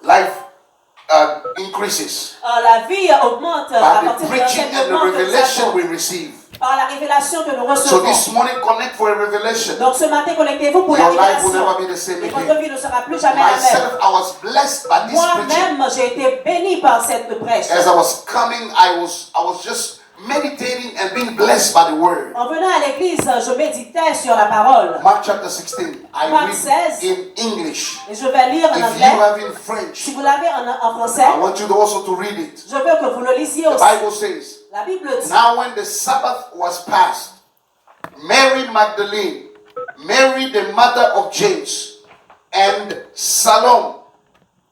life increases. La vie augmente à By the partir de preaching and the l'augmente revelation we receive. par la révélation que nous So recevons. this morning, connect for a revelation. Donc ce matin, connectez-vous pour la Your life will révélation. never be the same Et votre again. vie ne sera plus jamais la même. Myself, I was blessed by this preaching. Moi-même, j'ai été béni par cette prêche. As I was coming, I was just meditating and being blessed by the word. En venant à l'église, je méditais sur la parole. Mark chapter 16. I Marc read 16. in English. Et je vais lire en If you anglais. have in French, Si vous l'avez en français, I want you to also to read it. je veux que vous le lisiez The aussi. Bible says, La Bible dit. now when the Sabbath was passed, Mary Magdalene, Mary the mother of James, and Salome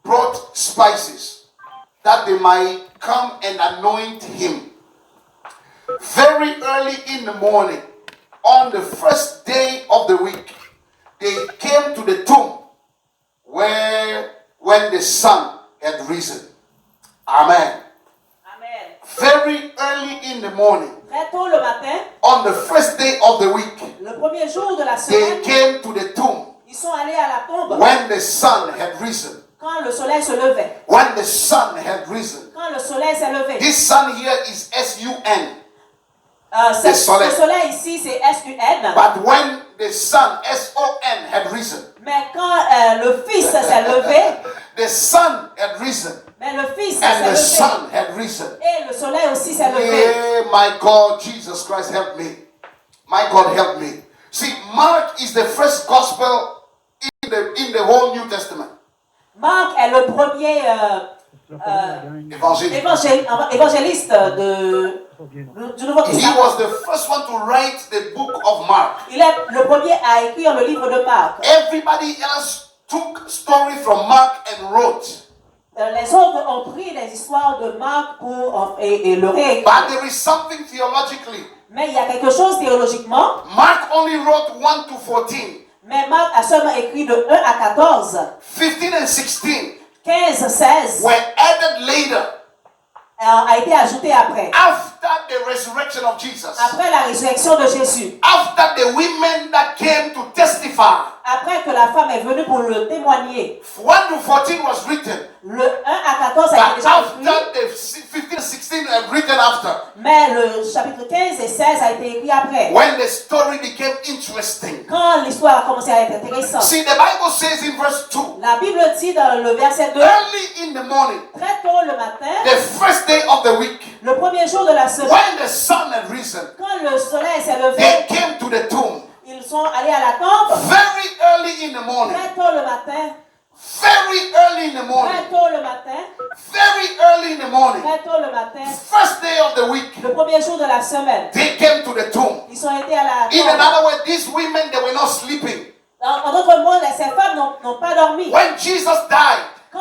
brought spices that they might come and anoint him. Very early in the morning, on the first day of the week, they came to the tomb when the sun had risen. Amen. Amen. Very early in the morning, Très tôt le matin, on the first day of the week, le premier jour de la they semaine, came to the tomb ils sont allés à la tombe when the sun had risen. quand le soleil se levait. When the sun had risen. Quand le soleil s'est levé. This sun here is S-U-N. Ce soleil. soleil ici, c'est S-U-N. But when the sun, S-O-N, had risen, Mais quand le Fils s'est levé, the sun had risen, mais le Fils and the s'est levé. sun had risen. Et le soleil aussi s'est levé. Yeah, my God, Jesus Christ, help me. My God, help me. See, Mark is the first gospel in the whole New Testament. Marc est le premier Évangile. évangéliste du Nouveau He Testament. was the first one to write the book of Mark. Il est le premier à écrire le livre de Marc. Everybody else took story from Mark and wrote. Les autres ont pris les histoires de Marc et le réécrire. But there is something theologically. Mais il y a quelque chose théologiquement. Mark only wrote 1 to 14. Mais Marc a seulement écrit de 1 à 14. 15 and 16 15, 16 were added later a été ajouté après. after the resurrection of Jesus. Après la résurrection de Jésus. After the women that came to testify. Après que la femme est venue pour le témoigner. 1 to 14 was written. Le 1 à 14 a été But déjà écrit. after the 15 and 16 are written after. Mais le chapitre 15 et 16 a été écrit après. When the story became interesting. Quand l'histoire a commencé à être intéressante. See, the Bible says in verse 2. La Bible dit dans le verset 2. Early in the morning. Très tôt le matin. The first day of the week. Le premier jour de la semaine. When the sun had risen. Quand le soleil s'est levé. They came to the tomb. Ils sont allés à la tombe. Very early in the morning. Très tôt le matin. Very early in the morning. Très tôt le matin. Very early in the morning. Très tôt le matin. First day of the week. Le premier jour de la semaine. They came to the tomb. Ils sont été à la In tombe. another way, these women, they were not sleeping. En d'autres mots, ces femmes n'ont pas dormi. When Jesus died, Quand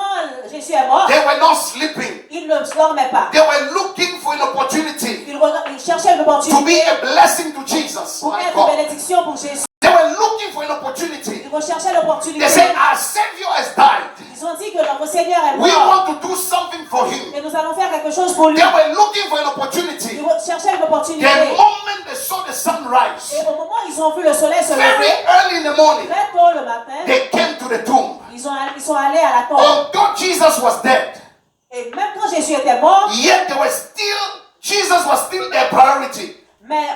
Jésus est mort, they were not sleeping. ils ne dormaient pas. They were looking for an opportunity Ils cherchaient une to be opportunité a blessing to Jesus. pour My être God. une bénédiction pour Jésus. They were looking for an opportunity. Ils recherchaient l'opportunité. They said, our Savior has died. Ils ont dit que notre Seigneur est We mort. want to do something for him. Et nous allons faire quelque chose pour lui. They were looking for an opportunity. Ils cherchaient une opportunité. The moment they saw the sunrise, Et au moment où ils ont vu le soleil se very lever, early in the morning, très tôt le matin, they came to the tomb. ils sont allés à la tombe. Although Jesus was dead, Et même quand Jésus était mort, yet Jesus was still their priority. mais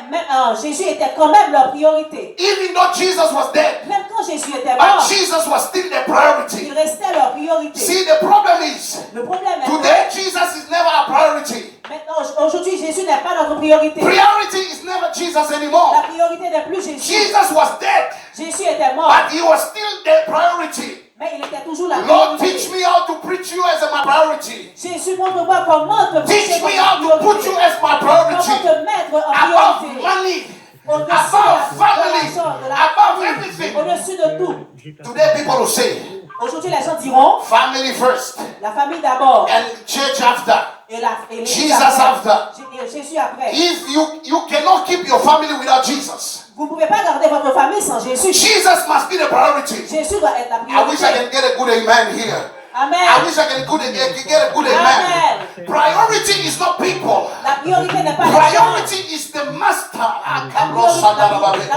Jésus était quand même leur priorité. Even though Jesus was dead, Même quand Jésus était but mort, Jesus was still their priority. il restait leur priorité. See, the problem is, Le problème est today Jesus is never a priority. maintenant, aujourd'hui, Jésus n'est pas notre priorité. Priority is never Jesus La anymore. priorité n'est plus Jésus. Jesus was dead, Jésus était mort, but he was still their priority. mais il était toujours la Lord, priorité. teach me how to preach you as my priority. Jésus, montre-moi comment te Teach mettre me how to put you as my Comment priority. te mettre en Above priorité. money, Au-dessus above de family, l'argent, de la above famille, everything. au-dessus de tout. Today people will say, Aujourd'hui, les gens diront family first, la famille d'abord and church after. et l'église Jesus après. after. Jésus après. If you cannot keep your family without Jesus, Vous ne pouvez pas garder votre famille sans Jésus. Jesus must be the priority. Jésus doit être la I wish I priorité. can get a good amen here. Amen. I wish I could get a good amen. Priority is not people. La priorité n'est pas les gens. Priority is the master. La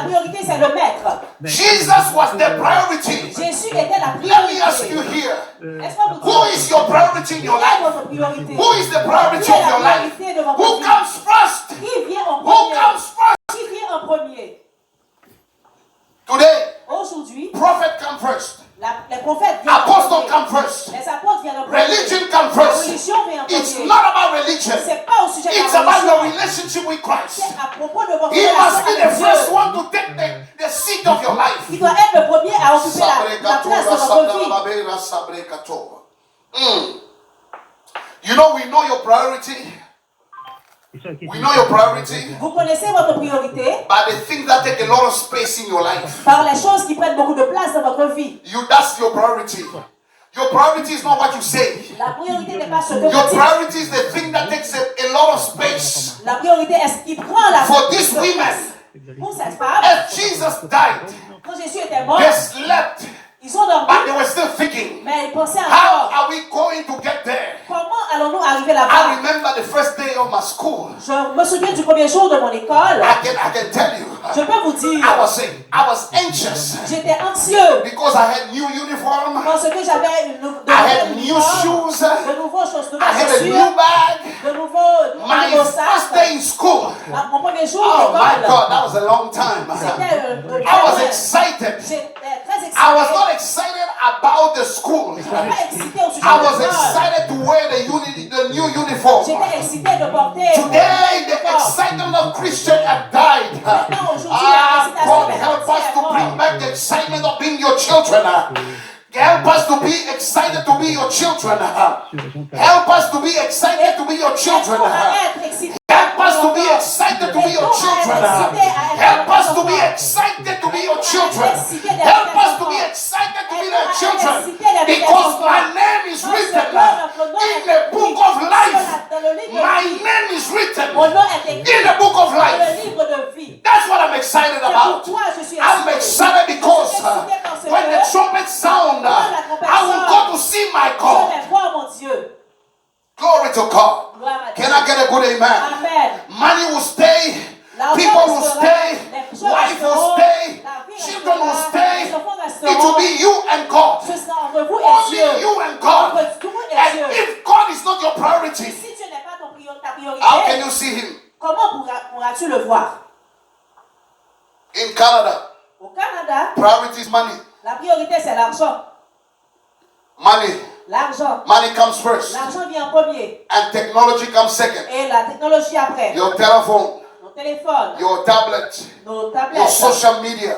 priorité, c'est le maître. Jesus was the priority. Jésus était la Let me ask priorité. you here. Est-ce que vous Who is your priority in your Quelle est life? votre priorité? Who is the priority Qui est of la your life? priorité de votre Who vie? comes first? Qui vient en Who premier? comes first? Qui vient en premier? Today, Aujourd'hui, prophet come first. les prophètes viennent en Apostle premier. come first. Les apôtres viennent en premier. Religion come La first. religion vient en It's premier. not about religion. C'est pas au sujet de It's la about your religion. relationship with Christ. C'est à propos de votre He must be relation the avec first Dieu. one to take the seat of your life. Il doit être le premier à occuper la place de votre vie. You know, we know your priority. We know your priority Vous connaissez votre priorité by the things that take a lot of space in your life. par les choses qui prennent beaucoup de place dans votre vie. That's your priority. Your priority is not what you say. La priorité n'est pas ce que Your vous dites. priority is the thing that takes a lot of space. La priorité est ce qui prend la For place. these women, Pour cette femme, as Jesus died, quand Jésus était mort, they slept, ils ont dormi, but they were still thinking, mais ils pensaient how encore, are we going to get there? comment allons-nous arriver I là-bas? remember the first day of my school. Je me souviens du premier jour de mon école. I can tell you, Je peux vous dire, I was anxious j'étais anxieux because I had new uniform, parce que j'avais de I had nouvelles new uniformes, shoes, de nouveaux choses, de I had a chaussures, new bag. de nouveaux My first day sacs. in school. Mon premier jour Oh my d'école, God, that was a long time. c'était I was excited. J'étais très excitée. I was not excited about the school. Je n'étais pas excitée au sujet I de was l'école. excited to wear the new uniform. J'étais excitée de porter mon Today, the uniforme. excitement of Christian had died. Maintenant, aujourd'hui, God help us to bring back the excitement of being your children. Help us to be excited to be your children. Help us to be excited to be your children. Help us to be excited to be your children. Help us to be excited to be your children. Help us to be excited to be their children. Because my name is written in the book of life. My name is written in the book of life. That's what I'm excited about. I'm excited because when the trumpet sound, I will go to see my God. Glory to God. Can I get a good amen? Amen. Money will stay. People will stay. Wife will stay. Children will stay. It will be you and God. Only you and God. And if God is not your priority, how can you see Him? Comment pourras-tu le voir? In Canada, Au Canada, priority is money. la priorité c'est l'argent. Money. L'argent. Money comes first. L'argent vient en premier. And technology comes second. Et la technologie après. Your telephone, Nos téléphones, your tablet, nos your tablettes, social media.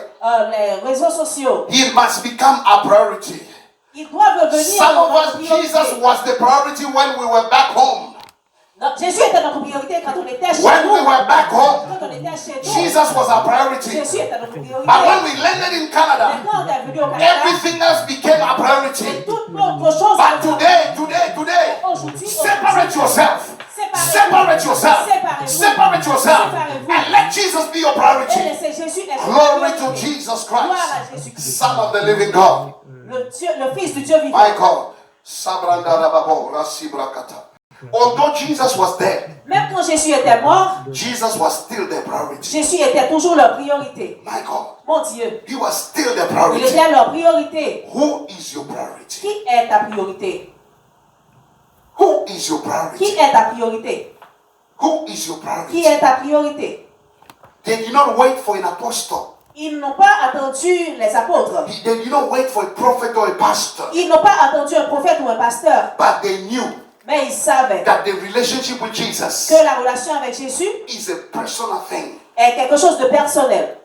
les réseaux sociaux. It must become a priority. Ils doivent devenir Some of notre us, priorité. Jesus was the priority when we were back home. Non, Jésus était notre priorité quand on était chez When nous. we were back home, Quand on était chez nous, Jesus was our priority. Jésus était notre priorité. But when we landed in Mais Canada, quand on est venu au Canada, everything else became a priority. toute autre chose. But today, Aujourd'hui, separate yourself. Separate yourself. Separate yourself. And let Jesus be your Et priority. laissez Jésus être Glory notre to priorité. Jesus Gloire Christ, à Jésus-Christ. Son of the living God. Le Fils du Dieu vivant. My God. Sabranda rababo, rasibrakata. Although Jesus was dead, Même quand Jésus était mort, Jesus was still their priority. Jésus était toujours leur priorité. My God. Mon Dieu, He was still their il priority. était leur priorité. Who is your priority? Qui est ta priorité? Who is your Qui priority? est ta priorité? Who is your Qui priority? est ta priorité? They did not wait for an apostle. Ils n'ont pas attendu les apôtres. They did not wait for a prophet or a pastor. Ils n'ont pas attendu un prophète ou un pasteur. But they knew Mais ils savaient that the relationship with Jesus que la relation avec Jésus is a personal thing. est quelque chose de personnel.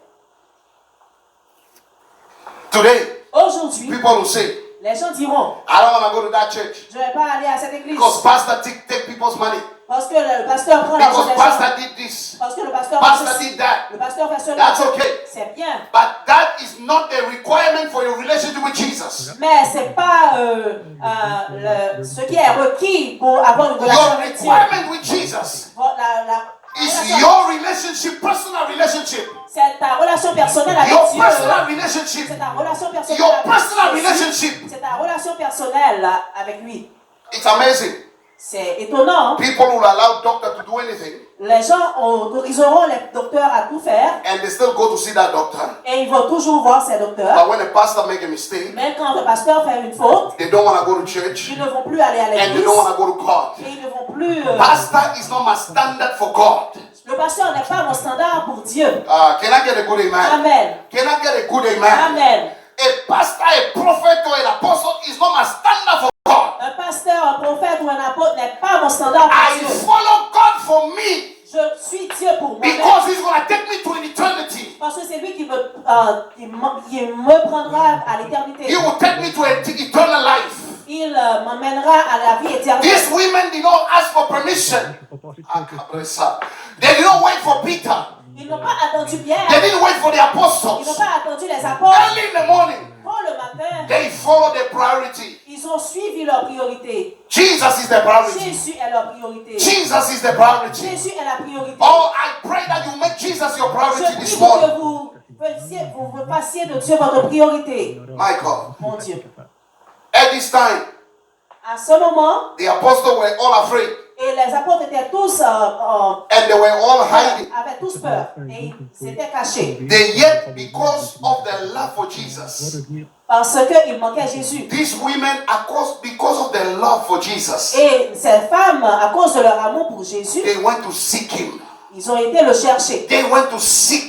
Today, Aujourd'hui, people will say, les gens diront, I don't want to go to that church je ne vais pas aller à cette église because pastor take people's money. parce que le pasteur prend l'argent Because des gens. pastor did this. Parce que le pasteur Pastor fait ceci. did that. Le pasteur fait cela. That's okay. C'est bien. But that is not a requirement for your relationship with Jesus. Mais ce n'est pas ce qui est requis pour avoir une relation Your avec Dieu. requirement with Jesus La is relation- your relationship, personal relationship. C'est ta relation personnelle avec Your Dieu. personal relationship. C'est ta relation personnelle Your avec personal Jésus. relationship. C'est ta relation personnelle avec lui. It's amazing. C'est étonnant. People will allow doctor to do anything Les gens autoriseront les docteurs à tout faire and they still go to see that doctor. et ils vont toujours voir ces docteurs. But when a pastor make a mistake, Mais quand le pasteur fait une faute, they don't want to go to church ils ne vont plus aller à and they l'église don't want to go to court. et ils ne vont plus... Pastor is not my standard for God. Le pasteur n'est pas mon standard pour Dieu. Can I get a good amen? Amen. Can I get a good amen? Amen. A pastor, a prophet, or an apostle is not my standard for God. Un pasteur, un prophète ou un apôtre n'est pas mon standard pour I Dieu. follow God for me Je suis Dieu pour moi-même. because He's going to take me to an eternity. Parce que c'est lui qui me prendra à l'éternité. He will take me to an eternal life. Il m'emmènera à la vie éternelle. These women did not ask for permission. They did not wait for Peter. Ils n'ont pas attendu Pierre. They didn't wait for the Ils n'ont apostles. pas attendu les apôtres. Early in the morning, Tôt le matin, they followed their priority. ils ont suivi leur priorité. Jesus is the priority. Jésus est leur priorité. Jesus is the priority. Jésus est la priorité. Oh, I pray that you make Jesus your Je priority prie this pour morning. que vous fassiez de Dieu votre priorité. My God. Mon Dieu. At this time, À ce moment, the apostles were all afraid et les apôtres étaient tous, and they were all hiding. avaient tous peur et ils s'étaient cachés They yet, because of their love for Jesus, parce qu'il manquait Jésus. these women, because of their love for Jesus, Et ces femmes, à cause de leur amour pour Jésus, they went to seek Him. ils ont été le chercher. They went to seek